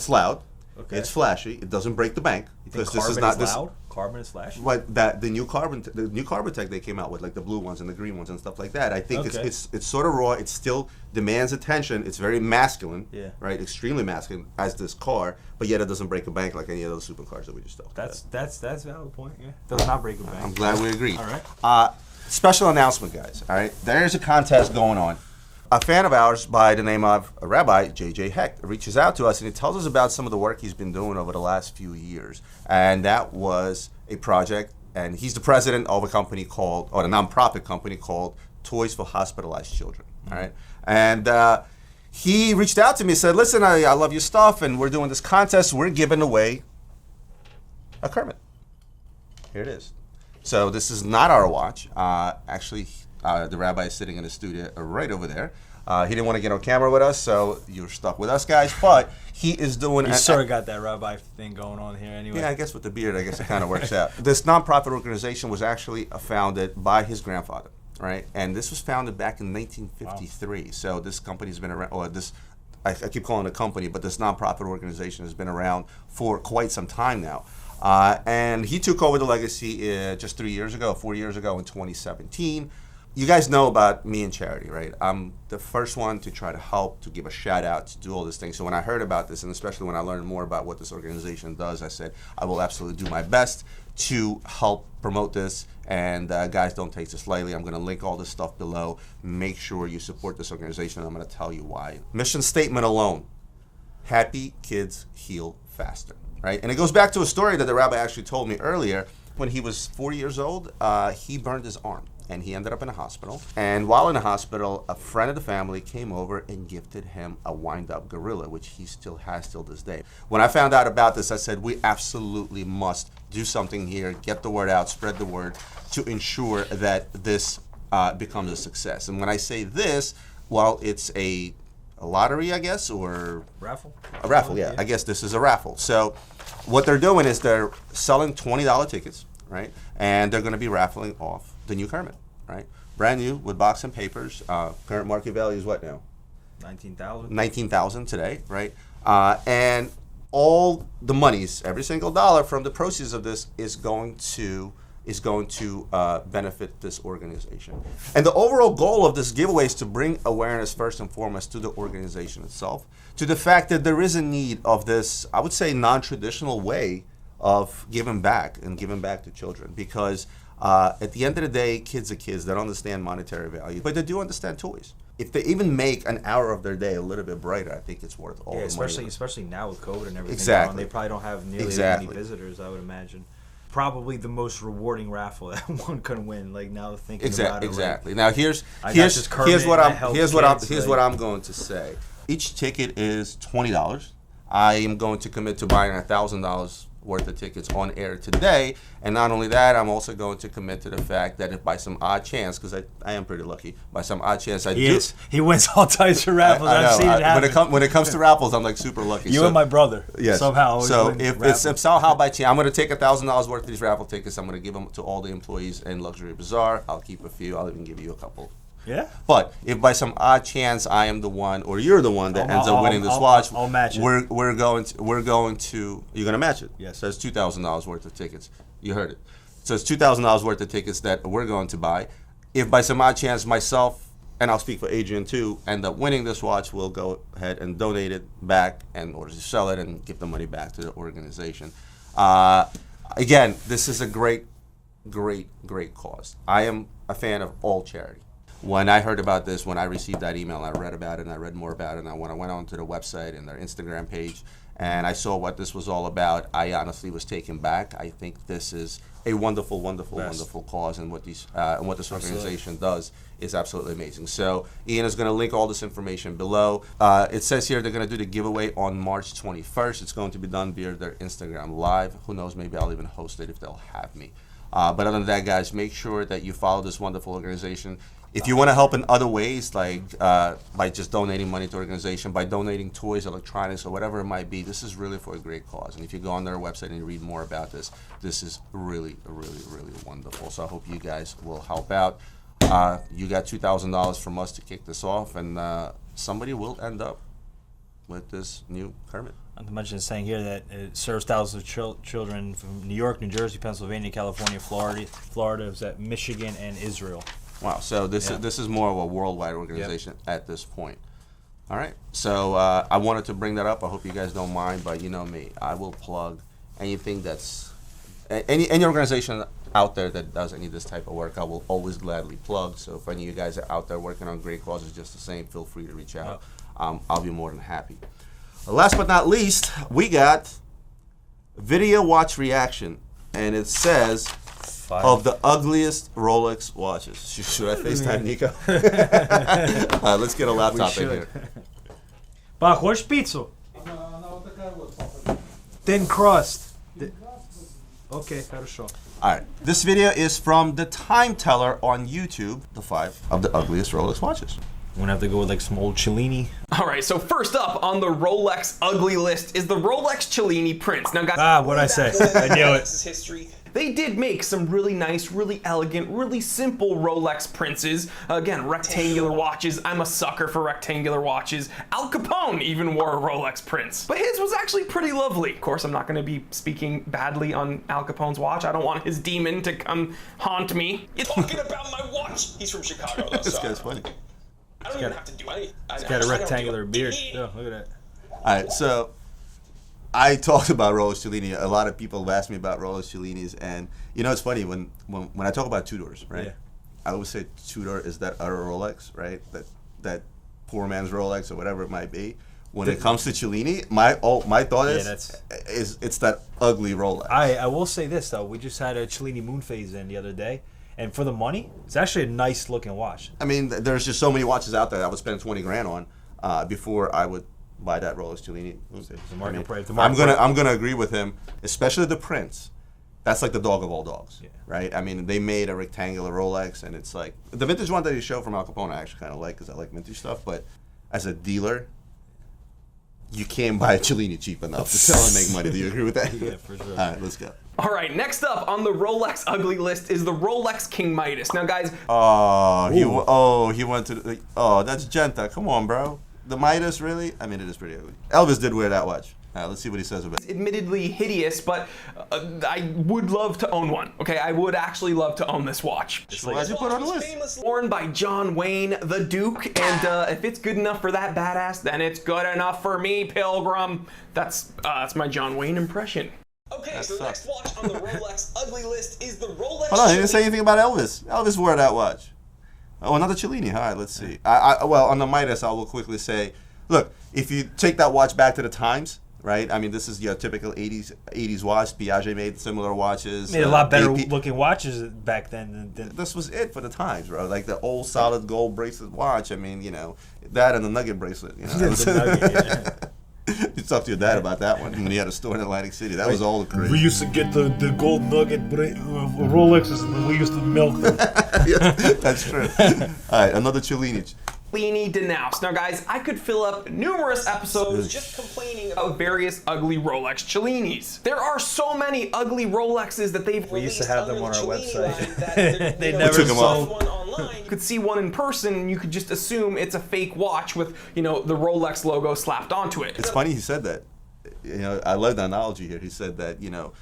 loud. Okay. It's flashy. It doesn't break the bank because this is not loud. Carbon is flashy. But the new Carbon-Tech they came out with, like the blue ones and the green ones and stuff like that. I think it's sort of raw. It still demands attention. It's very masculine. Yeah. Right. Extremely masculine as this car, but yet it doesn't break a bank like any of those supercars that we just talked about. That's a valid point. Yeah. Does not break a bank. I'm glad we agreed. All right. Special announcement, guys. All right. There's a contest going on. A fan of ours by the name of Rabbi J.J. Hecht reaches out to us and he tells us about some of the work he's been doing over the last few years. And that was a project, and he's the president of a nonprofit company called Toys for Hospitalized Children. Mm-hmm. All right. And he reached out to me and said, listen, I love your stuff, and we're doing this contest. We're giving away a Kermit. Here it is. So this is not our watch. Actually, the rabbi is sitting in the studio right over there. He didn't want to get on camera with us, so you're stuck with us guys. But he is doing... You sort of got that rabbi thing going on here anyway. Yeah, I guess with the beard, I guess it kind of works out. This nonprofit organization was actually founded by his grandfather, right? And this was founded back in 1953. Wow. So this company's been around, or this, I keep calling it a company, but this nonprofit organization has been around for quite some time now. And he took over the legacy just 4 years ago in 2017. You guys know about me and charity, right? I'm the first one to try to help, to give a shout out, to do all these things. So when I heard about this, and especially when I learned more about what this organization does, I said, I will absolutely do my best to help promote this. And guys, don't take this lightly. I'm going to link all this stuff below. Make sure you support this organization. I'm going to tell you why. Mission statement alone: happy kids heal faster, right? And it goes back to a story that the rabbi actually told me earlier. When he was 4 years old, he burned his arm. And he ended up in a hospital. And while in the hospital, a friend of the family came over and gifted him a wind-up gorilla, which he still has till this day. When I found out about this, I said, we absolutely must do something here, get the word out, spread the word, to ensure that this becomes a success. And when I say this, well, it's a lottery, I guess, or... Raffle? A raffle, yeah. I guess this is a raffle. So what they're doing is they're selling $20 tickets, right? And they're going to be raffling off the new Kermit, right? Brand new with box and papers. Current market value is what now? 19,000. 19,000 today, right? And all the monies, every single dollar from the proceeds of this is going to benefit this organization. And the overall goal of this giveaway is to bring awareness first and foremost to the organization itself, to the fact that there is a need of this, I would say, non-traditional way of giving back and giving back to children, because at the end of the day, kids are kids. They don't understand monetary value, but they do understand toys. If they even make an hour of their day a little bit brighter, I think it's worth all the money. Especially now with COVID and everything. Exactly. On, they probably don't have nearly as many visitors, I would imagine. Probably the most rewarding raffle that one can win. Like now thinking about it. Exactly. Now here's what I'm going to say. Each ticket is $20. I am going to commit to buying $1,000 worth of tickets on air today, and not only that, I'm also going to commit to the fact that if by some odd chance, because I am pretty lucky, by some odd chance he wins all types of raffles. I've seen it happen. When it comes to raffles, I'm like super lucky. You and my brother, yes. Somehow. So if somehow by chance, I'm going to take $1,000 worth of these raffle tickets. I'm going to give them to all the employees in Luxury Bazaar. I'll keep a few. I'll even give you a couple. Yeah. But if by some odd chance I am the one, or you're the one that ends up winning this watch, I'll match it. We're going to. You're going to match it. Yes. So it's $2,000 worth of tickets. You heard it. So it's $2,000 worth of tickets that we're going to buy. If by some odd chance myself, and I'll speak for Adrian too, end up winning this watch, we'll go ahead and donate it back, and or just sell it and give the money back to the organization. Again, this is a great cause. I am a fan of all charity. When I heard about this, when I received that email, I read about it and I read more about it. And when I went onto the website and their Instagram page and I saw what this was all about, I honestly was taken back. I think this is a wonderful cause, and what this organization does is absolutely amazing. So Ian is going to link all this information below. It says here they're going to do the giveaway on March 21st. It's going to be done via their Instagram Live. Who knows, maybe I'll even host it if they'll have me. But other than that, guys, make sure that you follow this wonderful organization. If you want to help in other ways, like by just donating money to the organization, by donating toys, electronics, or whatever it might be, this is really for a great cause. And if you go on their website and you read more about this, this is really wonderful. So I hope you guys will help out. You got $2,000 from us to kick this off, and somebody will end up with this new Kermit. Not to mention saying here that it serves thousands of children from New York, New Jersey, Pennsylvania, California, Florida, is that Michigan, and Israel. Wow, so this is more of a worldwide organization at this point. All right, so I wanted to bring that up. I hope you guys don't mind, but you know me, I will plug anything that's any organization out there that does any of this type of work. I will always gladly plug. So if any of you guys are out there working on great causes just the same, feel free to reach out. I'll be more than happy. Last but not least, we got video watch reaction, and it says of the ugliest Rolex watches. Should I FaceTime Nico? Let's get a laptop in here. Па, хочешь пиццу? Thin crust. Okay, хорошо. Alright, this video is from the time teller on YouTube, the 5 of the ugliest Rolex watches. I'm gonna have to go with like some old Cellini. All right, so first up on the Rolex ugly list is the Rolex Cellini Prince. Now, guys, What'd I say? I knew it. history. They did make some really nice, really elegant, really simple Rolex Princes. Again, rectangular watches. I'm a sucker for rectangular watches. Al Capone even wore a Rolex Prince. But his was actually pretty lovely. Of course, I'm not gonna be speaking badly on Al Capone's watch. I don't want his demon to come haunt me. You're talking about my watch? He's from Chicago, though, This guy's funny. I don't even have to do anything. He's got a rectangular beard. Oh, look at that. Alright, so I talked about Rolex Cellini. A lot of people have asked me about Rolex Cellinis, and you know it's funny when I talk about Tudors, right? Yeah. I always say Tudor is that other Rolex, right? That poor man's Rolex or whatever it might be. When it comes to Cellini, my thought is it's that ugly Rolex. I will say this though, we just had a Cellini moon phase in the other day, and for the money, it's actually a nice looking watch. I mean, there's just so many watches out there that I would spend 20 grand on before I would buy that Rolex Cellini. I'm gonna agree with him, especially the Prince. That's like the dog of all dogs, right? I mean, they made a rectangular Rolex, and it's like the vintage one that you showed from Al Capone. I actually kind of like because I like vintage stuff. But as a dealer, you can't buy a Cellini cheap enough to sell and make money. Do you agree with that? Yeah, for sure. All right, let's go. All right, next up on the Rolex ugly list is the Rolex King Midas. Now, guys, He went to the, that's Genta. Come on, bro. The Midas, really? I mean, it is pretty ugly. Elvis did wear that watch. Let's see what he says about it. admittedly hideous, but I would love to own one. Okay, I would actually love to own this watch. Why'd you put it on the list? Worn by John Wayne, the Duke, and if it's good enough for that badass, then it's good enough for me, Pilgrim. That's my John Wayne impression. Okay, That so the sucks. next watch on the Rolex ugly list is the Rolex. Hold on, he didn't say anything about Elvis. Elvis wore that watch. Oh, another Cellini. All right, let's see. Well, on the Midas, I will quickly say, look, if you take that watch back to the times, right? I mean, this is your typical 80s watch. Piaget made similar watches. Made a lot better AP looking watches back then than This was it for the times, bro. Like the old solid gold bracelet watch. I mean, you know, that and the nugget bracelet. You know, the nugget, you talked to your dad about that one when he had a store in Atlantic City. That was all crazy. We used to get the gold nugget Rolexes, and we used to milk them. Yeah, that's true. All right, another Cellini. Cellini denounced. Now, guys, I could fill up numerous episodes just complaining about various ugly Rolex Cellinis. There are so many ugly Rolexes that they've We used to have them on our website. They they never took them off. sold one online. You could see one in person, and you could just assume it's a fake watch with, you know, the Rolex logo slapped onto it. It's funny he said that. You know, I love the analogy here. He said that, you know,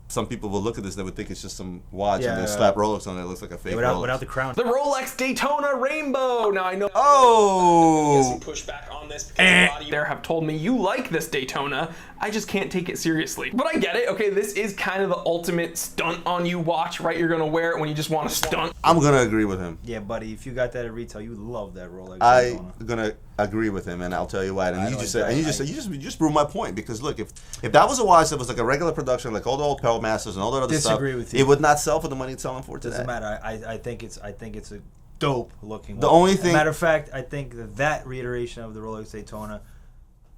some people will look at this, they would think it's just some watch, and they slap Rolex on it. It looks like a fake Rolex. without the crown. The Rolex Daytona Rainbow. Now I know. Oh! Pushback on this because a lot of you there have told me you like this Daytona. I just can't take it seriously. But I get it. Okay, this is kind of the ultimate stunt on you watch, right? You're gonna wear it when you just want to stunt. I'm gonna agree with him. Yeah, buddy, if you got that at retail, you would love that Rolex. I'm gonna agree with him, and I'll tell you why. And you just proved my point, because look, if that was a watch that was like a regular production, like all the old Pearl Masters and all that other stuff, with you. it would not sell for the money it's selling for today. Doesn't matter. I think it's a dope looking. The watch. only thing- matter of fact, I think that reiteration of the Rolex Daytona.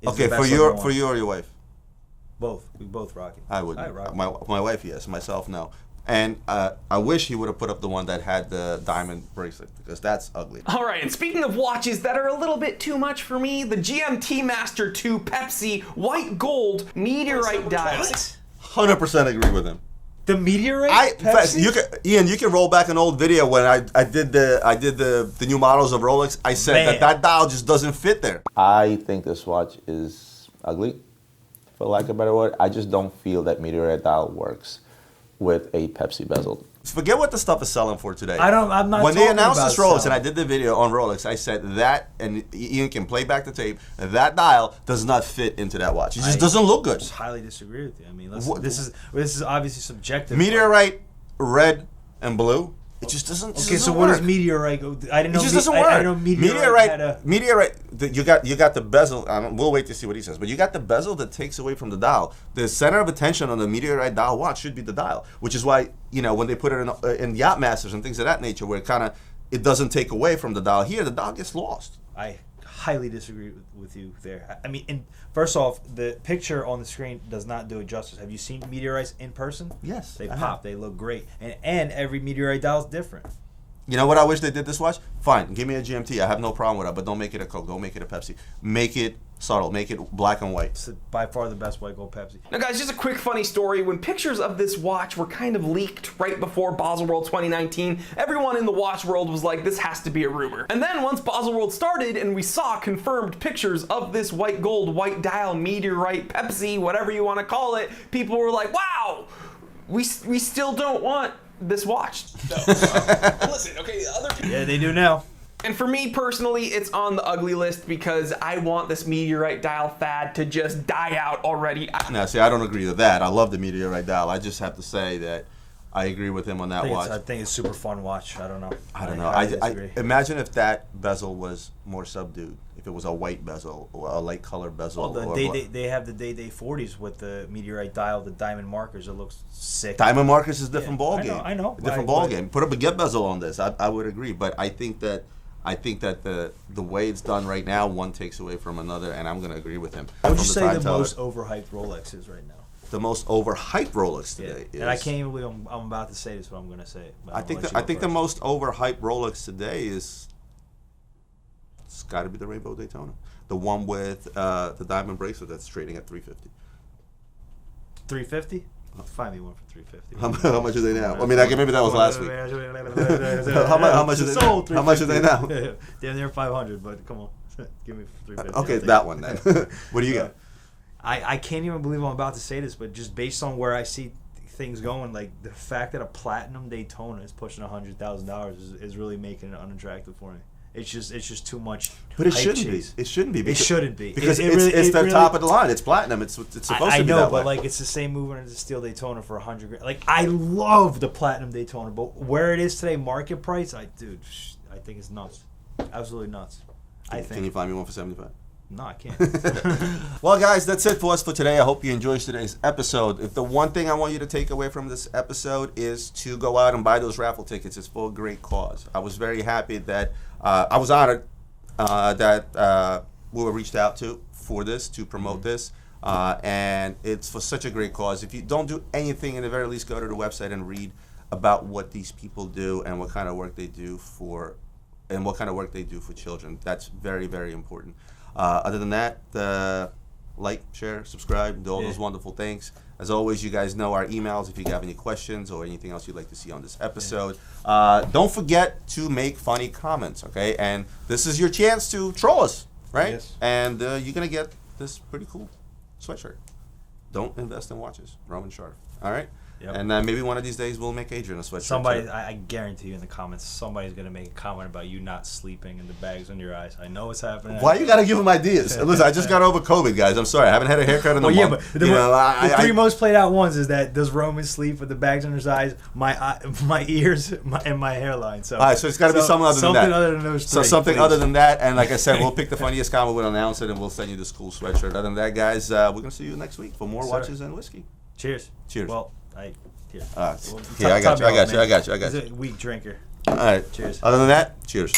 Is Okay, the best for looking one. you or your wife? Both. We both rock it. I would. I rock it. My wife, yes. Myself, no. And I wish he would have put up the one that had the diamond bracelet, because that's ugly. All right, and speaking of watches that are a little bit too much for me, the GMT Master 2 Pepsi white gold meteorite dial. 100% agree with him. The meteorite. In fact, Ian, you can roll back an old video when I did the new models of Rolex. I said that dial just doesn't fit there. I think this watch is ugly, for lack of a better word. I just don't feel that meteorite dial works with a Pepsi bezel. Forget what the stuff is selling for today. I'm not. When they talking announced about this Rolex, and selling. I did the video on Rolex, I said that, and Ian can play back the tape, that dial does not fit into that watch. It just doesn't look good. I just highly disagree with you. I mean, this is obviously subjective. Meteorite, red, and blue. It just doesn't. Okay, so what does meteorite? I didn't know. It just doesn't work. I know meteorite had a. Meteorite. You got the bezel. We'll wait to see what he says. But you got the bezel that takes away from the dial. The center of attention on the meteorite dial watch should be the dial, which is why, you know, when they put it in Yacht Masters and things of that nature, where it doesn't take away from the dial. Here, the dial gets lost. highly disagree with you there. I mean, first off, the picture on the screen does not do it justice. Have you seen meteorites in person? Yes, They I pop. have. They look great. And every meteorite dial is different. You know what I wish they did this watch? Fine, give me a GMT. I have no problem with it, but don't make it a Coke. Don't make it a Pepsi. Make it subtle. Make it black and white. It's by far the best white gold Pepsi. Now guys, just a quick funny story. When pictures of this watch were kind of leaked right before Baselworld 2019, everyone in the watch world was like, this has to be a rumor. And then once Baselworld started and we saw confirmed pictures of this white gold, white dial, meteorite, Pepsi, whatever you want to call it, people were like, wow, we still don't want this watch. So, listen, okay, other people. Yeah, they do now. And for me personally, it's on the ugly list because I want this meteorite dial fad to just die out already. Now, see, I don't agree with that. I love the meteorite dial. I just have to say that I agree with him on that watch. I think it's a super fun watch. I don't know. I don't know. I I imagine if that bezel was more subdued. If it was a white bezel or a light color bezel. Well, they have the Day 40s with the meteorite dial, the diamond markers. It looks sick. Diamond markers is a different Yeah, ball I know, game. I know. Different ball game. Put a baguette bezel on this. I would agree, but I think that the way it's done right now, one takes away from another, and I'm going to agree with him. What would you From say time the teller, most overhyped Rolex is right now? the most overhyped Rolex today is? And I can't even believe I'm about to say this, but I'm going to say it. But I think I'll let you go the first. most overhyped Rolex today is, it's got to be the Rainbow Daytona, the one with the diamond bracelet that's trading at $350. $350. Find me one for $350. How much are they now? I mean, maybe that was last week. How much are they now? How much are they now? Damn, they're $500, but come on, give me $350. Okay, that one then. What do you got? I can't even believe I'm about to say this, but just based on where I see things going, like the fact that a platinum Daytona is pushing $100,000 is really making it unattractive for me. It's just too much. But it hype shouldn't be. chase. It shouldn't be. It shouldn't be Because It really- it's it the really- top of the line. It's platinum. It's supposed to I be know, that but way. like it's the same movement as the steel Daytona for $100,000. Like I love the platinum Daytona, but where it is today, market price, I think it's nuts, absolutely nuts. Can you find me one for 75? No, I can't. Well, guys, that's it for us for today. I hope you enjoyed today's episode. If the one thing I want you to take away from this episode is to go out and buy those raffle tickets, it's for a great cause. I was very happy that I was honored that we were reached out to for this, to promote this. And it's for such a great cause. If you don't do anything, in the very least, go to the website and read about what these people do and what kind of work they do for children. That's very, very important. Other than that, like, share, subscribe, do all those wonderful things. As always, you guys know our emails if you have any questions or anything else you'd like to see on this episode. Don't forget to make funny comments, okay? And this is your chance to troll us, right? Yes. And you're going to get this pretty cool sweatshirt. Don't invest in watches. Roman Sharf. All right? Yep. And then maybe one of these days we'll make Adrian a sweatshirt. Somebody, too. I guarantee you in the comments, somebody's gonna make a comment about you not sleeping and the bags under your eyes. I know what's happening. Why you gotta give him ideas? Listen, I just got over COVID, guys. I'm sorry. I haven't had a haircut in a Well, yeah, month. but the three most played out ones is that does Roman sleep with the bags under his eyes, my ears, and my hairline. So, all right, so it's got to be something other than that. Something other than those So three, something please. other than that, and like I said, we'll pick the funniest comment, we'll announce it, and we'll send you this cool sweatshirt. Other than that, guys, we're gonna see you next week for more Yes, watches and whiskey. Cheers. Cheers. Well, here. Yeah, I got you. He's a weak drinker. All right. Cheers. Other than that, cheers.